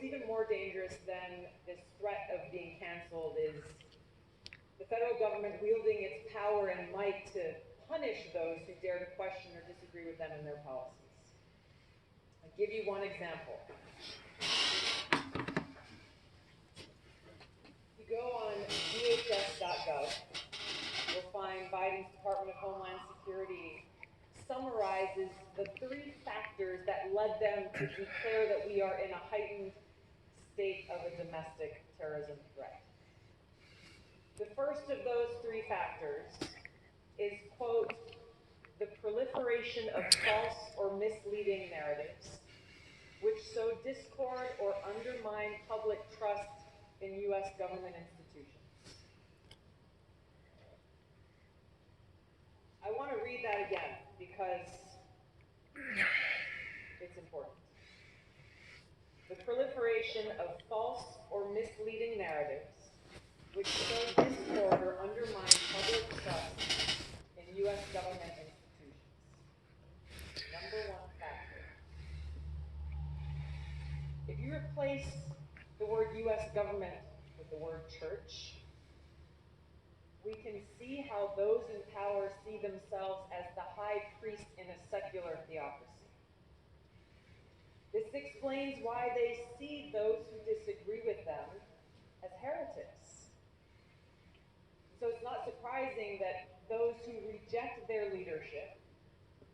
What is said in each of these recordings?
what's even more dangerous than this threat of being canceled is the federal government wielding its power and might to punish those who dare to question or disagree with them and their policies. I'll give you one example. If you go on DHS.gov, you'll find Biden's Department of Homeland Security summarizes the 3 factors that led them to declare that we are in a heightened state of a domestic terrorism threat. The first of those 3 factors is, quote, the proliferation of false or misleading narratives, which sow discord or undermine public trust in U.S. government institutions. I want to read that again because it's important. The proliferation of false or misleading narratives, which sow discord or undermine public trust in U.S. government institutions. Number 1 factor. If you replace the word U.S. government with the word church, we can see how those in power see themselves as the high priest in a secular theocracy. This explains why they see those who disagree with them as heretics. So it's not surprising that those who reject their leadership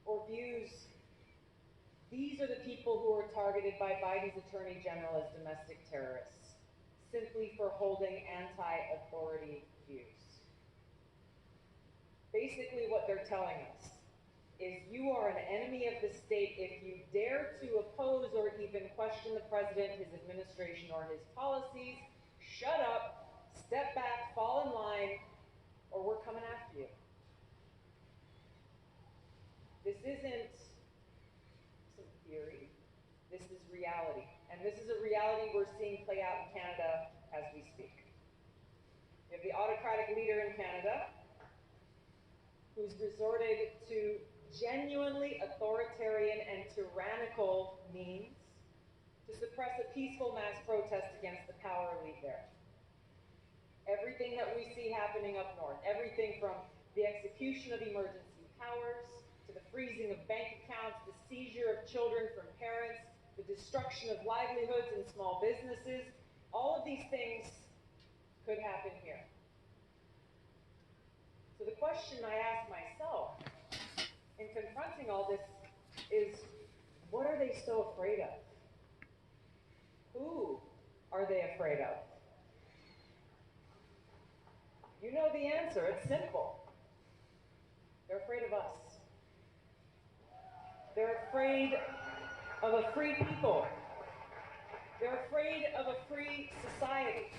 or views, these are the people who are targeted by Biden's Attorney General as domestic terrorists, simply for holding anti-authority views. Basically what they're telling us is you are an enemy of the state if you dare to oppose or even question the president, his administration, or his policies. Shut up, step back, fall in line, or we're coming after you. This isn't some theory, this is reality. And this is a reality we're seeing play out in Canada as we speak. You have the autocratic leader in Canada who's resorted to genuinely authoritarian and tyrannical means to suppress a peaceful mass protest against the power elite there. Everything that we see happening up north, everything from the execution of emergency powers, to the freezing of bank accounts, the seizure of children from parents, the destruction of livelihoods and small businesses, all of these things could happen here. So the question I ask myself in confronting all this is, what are they so afraid of? Who are they afraid of? You know the answer, it's simple. They're afraid of us. They're afraid of a free people. They're afraid of a free society.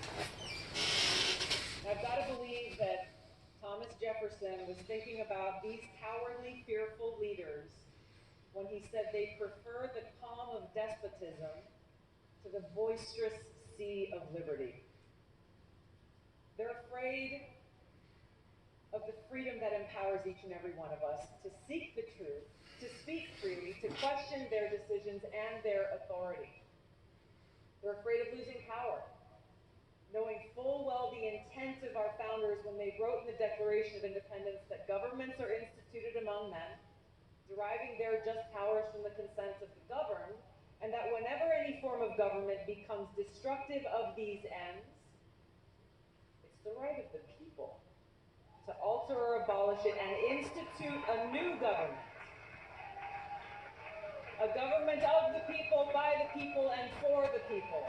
And I've got to believe that Thomas Jefferson was thinking about these cowardly, fearful leaders when he said they prefer the calm of despotism to the boisterous sea of liberty. They're afraid of the freedom that empowers each and every one of us to seek the truth, to speak freely, to question their decisions and their authority. They're afraid of losing power, knowing full well the intent of our founders when they wrote in the Declaration of Independence that governments are instituted among men, deriving their just powers from the consent of the governed, and that whenever any form of government becomes destructive of these ends, it's the right of the people to alter or abolish it and institute a new government. A government of the people, by the people, and for the people.